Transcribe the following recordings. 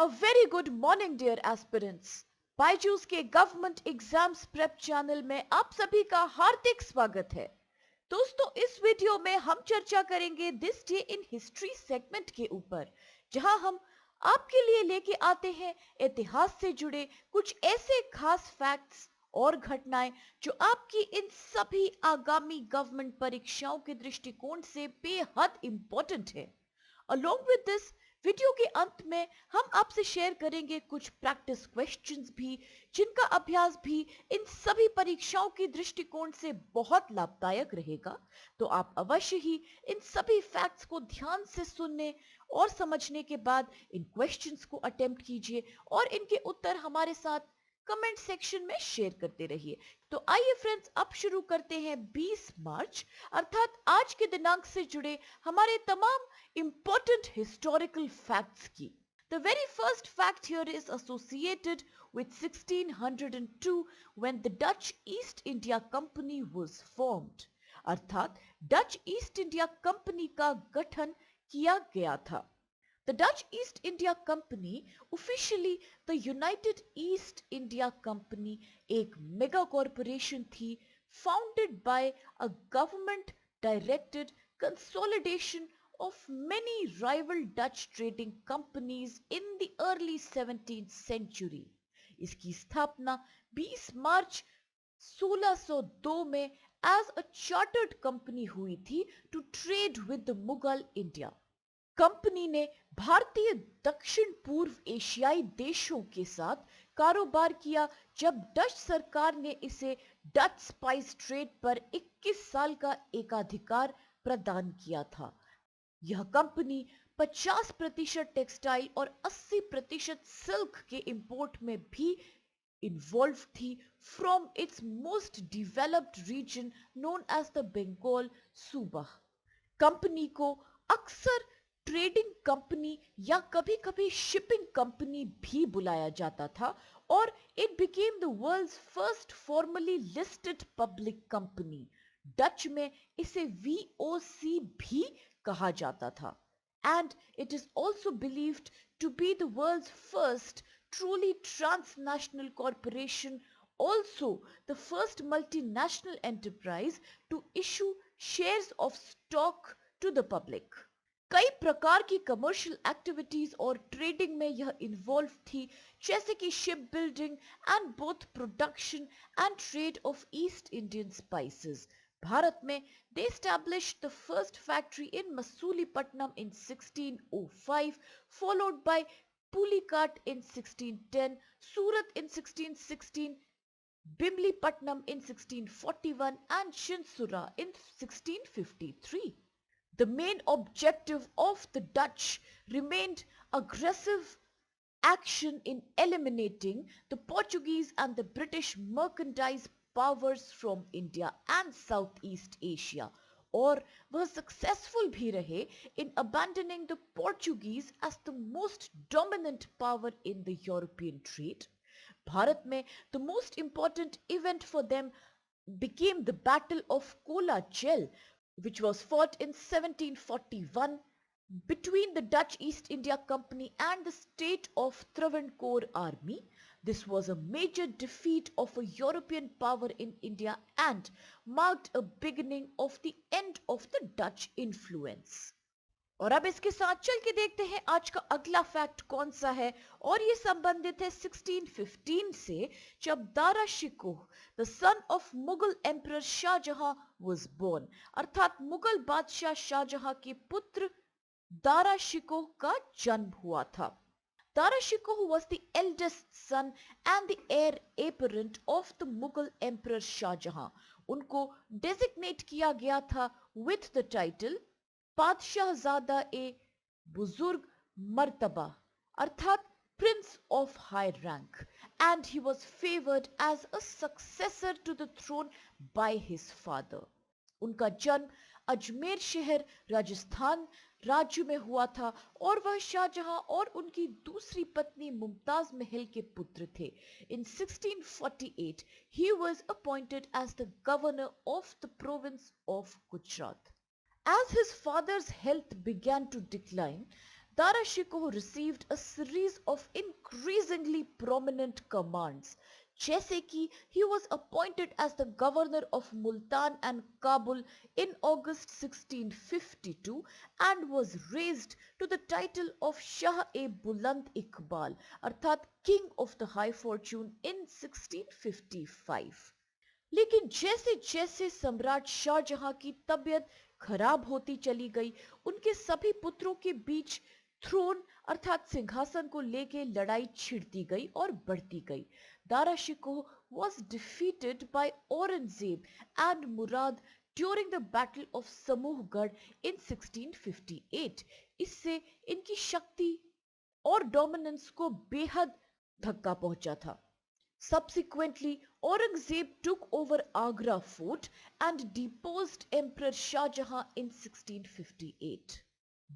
A very good morning dear aspirants. Byju's के government exams prep channel में आप सभी का हार्दिक स्वागत है। दोस्तों, इस वीडियो में हम चर्चा करेंगे this day in history segment के ऊपर, जहां हम आपके लिए लेके आते हैं इतिहास से जुड़े कुछ ऐसे खास फैक्ट्स और घटनाएं जो आपकी इन सभी आगामी गवर्नमेंट परीक्षाओं के दृष्टिकोण से बेहद इंपॉर्टेंट है। Along with this, वीडियो के अंत में हम आपसे शेयर करेंगे कुछ प्रैक्टिस क्वेश्चंस भी, जिनका अभ्यास भी इन सभी परीक्षाओं के दृष्टिकोण से बहुत लाभदायक रहेगा। तो आप अवश्य ही इन सभी फैक्ट्स को ध्यान से सुनने और समझने के बाद इन क्वेश्चंस को अटेम्प्ट कीजिए और इनके उत्तर हमारे साथ कमेंट सेक्शन में शेयर करते रहिए। तो आइए फ्रेंड्स, अब शुरू करते हैं 20 मार्च अर्थात आज के दिनांक से जुड़े हमारे तमाम important historical facts की। The very first fact here is associated with 1602 when the Dutch East India Company was formed। अर्थात डच ईस्ट इंडिया कंपनी का गठन किया गया था। The Dutch East India Company, officially the United East India Company, एक mega corporation थी founded by a government directed consolidation of many rival Dutch trading companies in the early 17th century। इसकी स्थापना 20 मार्च 1602 में as a chartered company हुई थी to trade with the Mughal India। Company ने भारतीय दक्षिण पूर्व एशियाई देशों के साथ कारोबार किया जब डच सरकार ने इसे डच स्पाइस ट्रेड पर 21 साल का एकाधिकार प्रदान किया था। यह कंपनी 50% टेक्सटाइल और 80% सिल्क के इंपोर्ट में भी इन्वॉल्व थी from its most developed region known as the Bengal सूबा। कंपनी को अक्सर ट्रेडिंग कंपनी या कभी कभी शिपिंग कंपनी भी बुलाया जाता था और it became the world's first formally listed public company. Dutch में इसे VOC भी कहा जाता था। And it is also believed to be the world's first truly transnational corporation, also the first multinational enterprise to issue shares of stock to the public। कई प्रकार की commercial activities और ट्रेडिंग में यह इन्वॉल्व थी, जैसे कि ship building and both production and trade of East Indian spices. Bharat में they established the first factory in Masulipatnam in 1605, followed by Pulicat in 1610, Surat in 1616, Bimlipatnam in 1641 and Shinsura in 1653। The main objective of the Dutch remained aggressive action in eliminating the Portuguese and the British mercantile powers from India and Southeast Asia, और वह successful भी रहे in abandoning the Portuguese as the most dominant power in the European trade। Bharat में the most important event for them became the Battle of Kolachel, which was fought in 1741 between the Dutch East India Company and the state of Travancore army। This was a major defeat of a European power in India and marked a beginning of the end of the Dutch influence। और अब इसके साथ चल के देखते हैं आज का अगला फैक्ट कौन सा है, और ये संबंधित है 1615 से, जब Dara Shikoh the son of Mughal emperor Shahjahan was born. अर्थात मुगल बादशाह शाहजहां के पुत्र दारा शिकोह का जन्म हुआ था। Dara Shikoh was the eldest son and the heir apparent of the Mughal emperor Shahjahan. उनको डेजिग्नेट किया गया था with the title बादशाहजादा ए बुजुर्ग मर्तबा, अर्थात prince of high rank, and he was favoured as a successor to the throne by his father. उनका जन्म अजमेर शहर राजस्थान राज्य में हुआ था और वह शाहजहां और उनकी दूसरी पत्नी मुमताज महल के पुत्र थे। In 1648 he was appointed as the governor of the province of Gujarat। As his father's health began to decline, Dara Shikoh received a series of increasingly prominent commands, जैसे कि he was appointed as the governor of Multan and Kabul in August 1652 and was raised to the title of Shah-e-Buland Iqbal अर्थात King of the High Fortune in 1655. लेकिन जैसे जैसे सम्राट शाहजहां की तबीयत खराब होती चली गई, उनके सभी पुत्रों के बीच थ्रोन अर्थात सिंहासन को लेके लड़ाई छिड़ती गई और बढ़ती गई. Dara Shikoh was defeated by Aurangzeb and Murad during the Battle of Samuhgarh in 1658. इससे इनकी शक्ति और डोमिनेंस को बेहद धक्का पहुंचा था. Subsequently, Aurangzeb took over Agra fort and deposed Emperor Shah Jahan in 1658.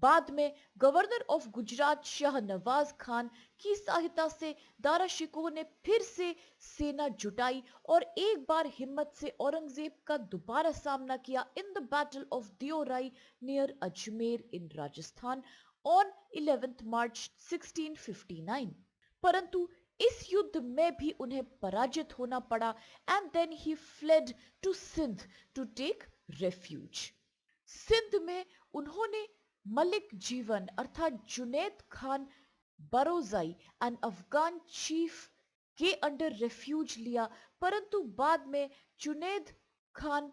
बाद में गवर्नर ऑफ गुजरात शाह नवाज खान की सहायता से दारा शिकोह ने फिर से सेना जुटाई और एक बार हिम्मत से औरंगजेब का दोबारा सामना किया in the battle of Deorai near Ajmer in Rajasthan on 11th March 1659. परंतु इस युद्ध में भी उन्हें पराजित होना पड़ा and then he fled to Sindh to take refuge. Sindh में उन्होंने मलिक जीवन अर्थात Junaid Khan Barozai and Afghan chief के अंडर रेफ्यूज लिया, परंतु बाद में Junaid Khan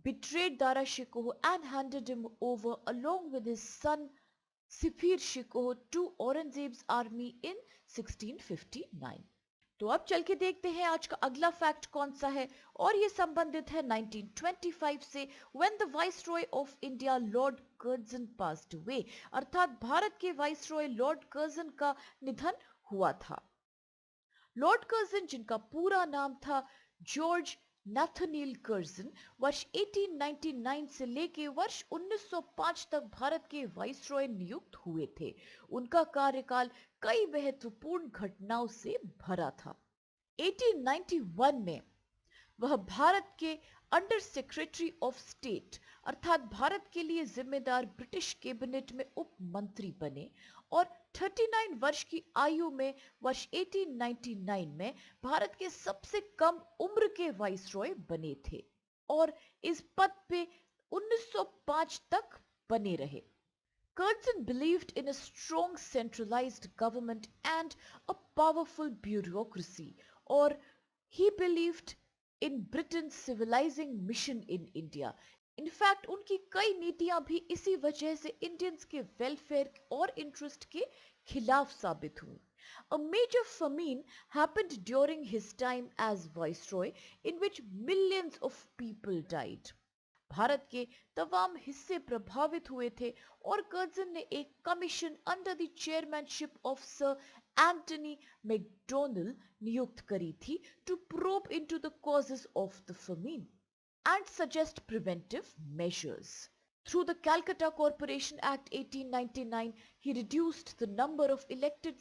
betrayed Dara Shikoh and handed him over along with his son Sipihr Shikoh to Aurangzeb's army in 1659. तो अब चल के देखते हैं आज का अगला फैक्ट कौन सा है, और ये संबंधित है 1925 से, when the viceroy of India Lord Curzon passed away अर्थात भारत के वाइसरॉय लॉर्ड कर्जन का निधन हुआ था. लॉर्ड कर्जन जिनका पूरा नाम था जॉर्ज नाथनियल कर्जन वर्ष 1899 से लेके वर्ष 1905 तक भारत के वाइसरॉय नियुक्त हुए थे. उनका कार्यकाल कई महत्वपूर्ण घटनाओं से भरा था. 1891 में वह भारत के अंडर सेक्रेटरी ऑफ स्टेट अर्थात भारत के लिए जिम्मेदार ब्रिटिश कैबिनेट में उप मंत्री बने और 39 वर्ष की आयु में वर्ष 1899 में भारत के सबसे कम उम्र के वाइसरॉय बने थे और इस पद पे 1905 तक बने रहे. Curzon believed in a strong centralized government and a powerful bureaucracy, or he believed in Britain's civilizing mission in India. In fact उनकी कई नीतियां भी इसी वजह से इंडियंस के वेलफेयर और इंटरेस्ट के खिलाफ साबित हुई. A major famine happened during his time as viceroy in which millions of people died. Bharat के तमाम हिस्से प्रभावित हुए थे और कर्जन ने एक commission under the chairmanship of Sir Antony MacDonnell नियुक्त करी थी to probe into the causes of the famine and suggest preventive measures. Through the Calcutta Corporation Act 1899, he reduced the number of elected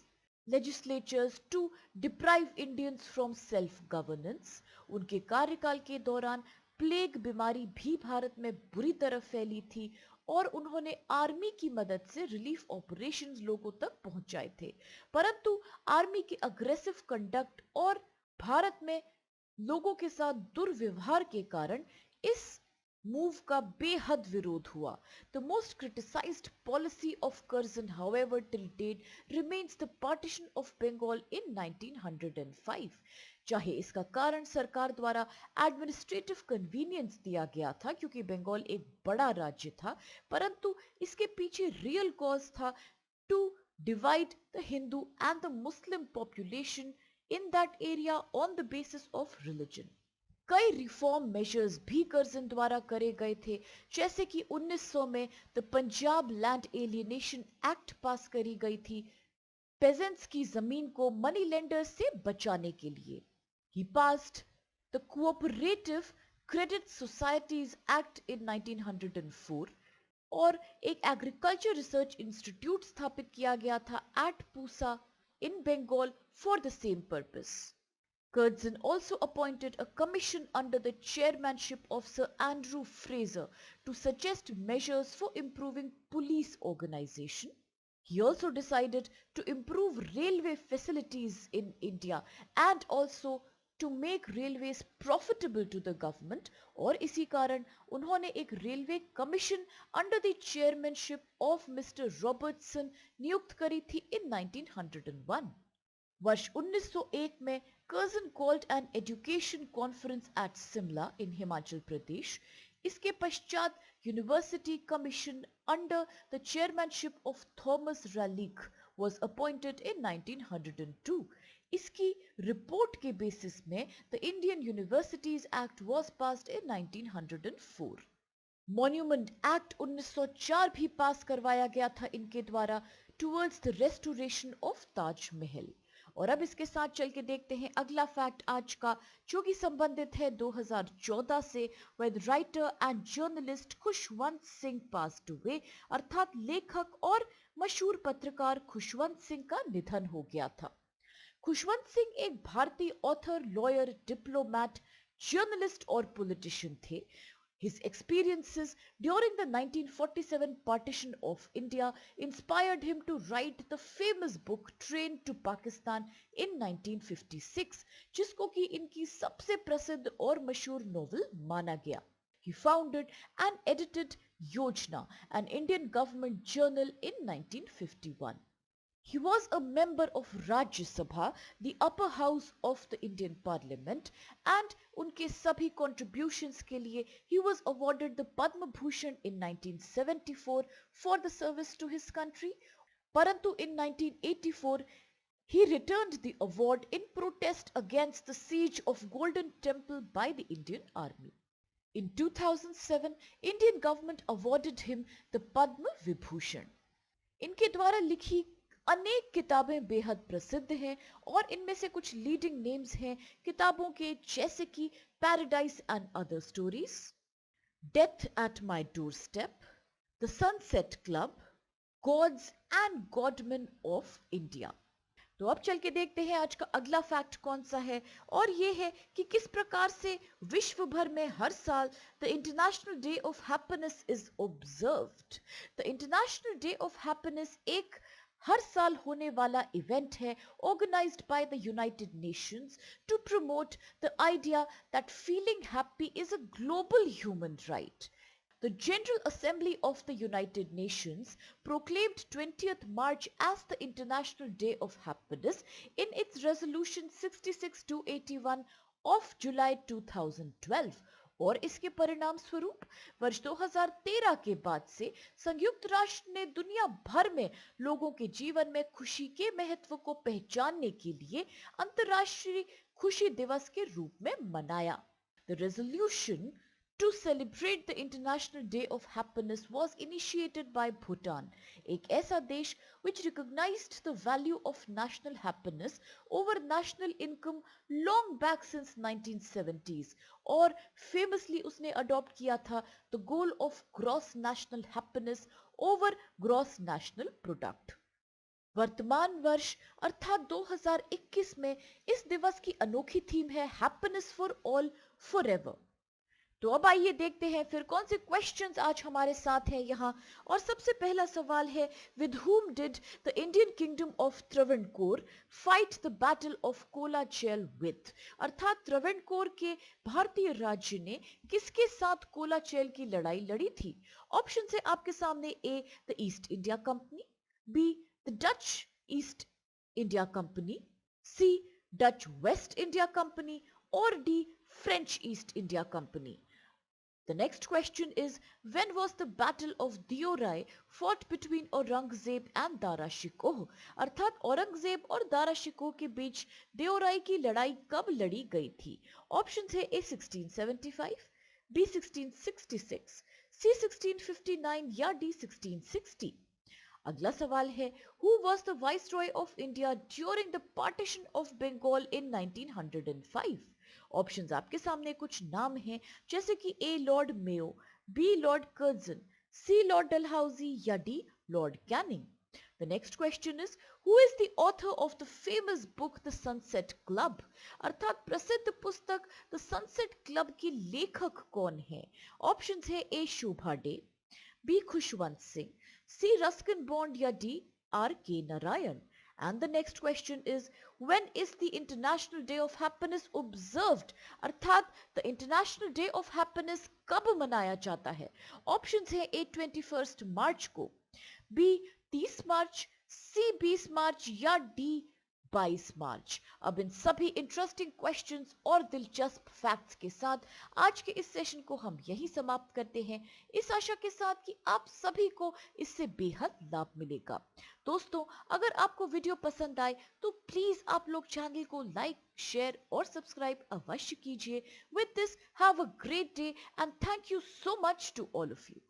legislatures to deprive Indians from self-governance. उनके कार्यकाल के दौरान plague बीमारी भी भारत में बुरी तरह फैली थी और उन्होंने आर्मी की मदद से रिलीफ ऑपरेशंस लोगों तक पहुंचाए थे, परंतु आर्मी के अग्रेसिव कंडक्ट और भारत में लोगों के साथ दुर्व्यवहार के कारण इस मूव का बेहद विरोध हुआ. The most criticized policy of Curzon, however, till date remains the partition of Bengal in 1905. चाहे इसका कारण सरकार द्वारा एडमिनिस्ट्रेटिव कन्वीनियंस दिया गया था क्योंकि बंगाल एक बड़ा राज्य था, परंतु इसके पीछे रियल कॉज था to divide the Hindu and the Muslim population in that area on the basis of religion. कई रिफॉर्म मेजर्स भी कर्जन द्वारा करे गए थे, जैसे कि 1900 में the Punjab land alienation act pass करी गई थी पेजेंट्स की जमीन को मनी लेंडर्स से बचाने के लिए. He passed the Cooperative Credit Societies Act in 1904 और एक एग्रीकल्चर रिसर्च इंस्टीट्यूट स्थापित किया गया था at Pusa in Bengal for the same purpose. Curzon also appointed a commission under the chairmanship of Sir Andrew Fraser to suggest measures for improving police organization. He also decided to improve railway facilities in India and also to make railways profitable to the government, और इसी कारण उन्होंने एक railway commission under the chairmanship of mister Robertson नियुक्त करी थी इन 1901। वर्ष 1901 में Curzon called an education conference at Shimla in Himachal Pradesh. इसके पश्चात university commission under the chairmanship of Thomas Raleigh was appointed in 1902। इसकी रिपोर्ट के बेसिस में the Indian universities act was passed in 1904। Monument act 1904 भी पास करवाया गया था इनके द्वारा towards the restoration of Taj Mahal. और अब इसके साथ चल के देखते हैं अगला फैक्ट आज का, जो कि संबंधित है 2014 से, with writer and journalist Khushwant Singh passed away, अर्थात लेखक और मशहूर पत्रकार खुशवंत सिंह का निधन हो गया था। खुशवंत सिंह एक भारतीय ऑथर, लॉयर, डिप्लोमैट, जर्नलिस्ट और पॉलिटिशियन थे। His experiences during the 1947 partition of India inspired him to write the famous book Train to Pakistan in 1956, जिसको कि इनकी सबसे प्रसिद्ध और मशहूर नोवेल माना गया। He founded and edited Yojana, an Indian government journal in 1951. He was a member of Rajya Sabha, the upper house of the Indian Parliament, and उनके सभी contributions के लिए he was awarded the Padma Bhushan in 1974 for the service to his country. परंतु in 1984 he returned the award in protest against the siege of Golden Temple by the Indian Army. In 2007, Indian government awarded him the Padma Vibhushan. इनके द्वारा लिखी अनेक किताबें बेहद प्रसिद्ध हैं और इनमें से कुछ लीडिंग नेम्स हैं किताबों के, जैसे कि paradise and other stories, death at my doorstep, the sunset club, gods and godmen of India. तो अब चल के देखते हैं आज का अगला फैक्ट कौन सा है, और ये है कि किस प्रकार से विश्व भर में हर साल the international day of happiness is observed. The international day of happiness एक हर साल होने वाला इवेंट है organized by the United Nations to promote the idea that feeling happy is a global human right. The General Assembly of the United Nations proclaimed 20th March as the International Day of Happiness in its resolution 66-81 of July 2012। और इसके परिणाम स्वरूप वर्ष 2013 के बाद से संयुक्त राष्ट्र ने दुनिया भर में लोगों के जीवन में खुशी के महत्व को पहचानने के लिए अंतर्राष्ट्रीय खुशी दिवस के रूप में मनाया। The resolution to celebrate the International Day of Happiness was initiated by Bhutan, एक ऐसा देश which recognized the value of national happiness over national income long back since 1970s, और famously उसने adopt किया था the goal of gross national happiness over gross national product। वर्तमान वर्ष अर्थात 2021 में इस दिवस की अनोखी थीम है हैप्पीनेस फॉर ऑल फॉरएवर। तो अब आइए देखते हैं फिर कौन से क्वेश्चंस आज हमारे साथ हैं यहाँ। और सबसे पहला सवाल है, with whom did the Indian Kingdom of Travancore fight the Battle of Colachel with? अर्थात त्रावणकोर के भारतीय राज्य ने किसके साथ कोलाचेल की लड़ाई लड़ी थी? ऑप्शन है आपके सामने, A the East India company, B the Dutch East India company, C Dutch West India company, और D French East India Company. The next question is, when was the Battle of Deorai fought between Aurangzeb and Dara Shikoh? अर्थात औरंगजेब और दारा शिकोह के बीच देओराई की लड़ाई कब लड़ी गई थी? ऑप्शन है ए 1675, बी 1666, सी 1659 या डी 1660। अगला सवाल है, who was the Viceroy of India during the partition of Bengal in 1905? Options आपके सामने कुछ नाम हैं, जैसे कि A lord Mayo, B lord Curzon, C lord Dalhousie या D lord Canning. The next question is, who is the author of the famous book The Sunset Club? अर्थात प्रसिद्ध पुस्तक The Sunset Club की लेखक कौन है? ऑप्शंस है ए शोभा day, B Khushwant Singh, सी Ruskin bond या D R.K. Narayan. And the next question is, when is the International Day of Happiness observed? अर्थात the International Day of Happiness कब मनाया जाता है? ऑप्शंस है A 21 मार्च को, B 30 मार्च, C 20 मार्च या D 22 मार्च। अब इन सभी इंटरेस्टिंग क्वेश्चंस और दिलचस्प फैक्ट्स के साथ आज के इस सेशन को हम यहीं समाप्त करते हैं, इस आशा के साथ कि आप सभी को इससे बेहद लाभ मिलेगा। दोस्तों, अगर आपको वीडियो पसंद आए तो प्लीज आप लोग चैनल को लाइक, शेयर और सब्सक्राइब अवश्य कीजिए। With this, have a great day and thank you so much to all of you.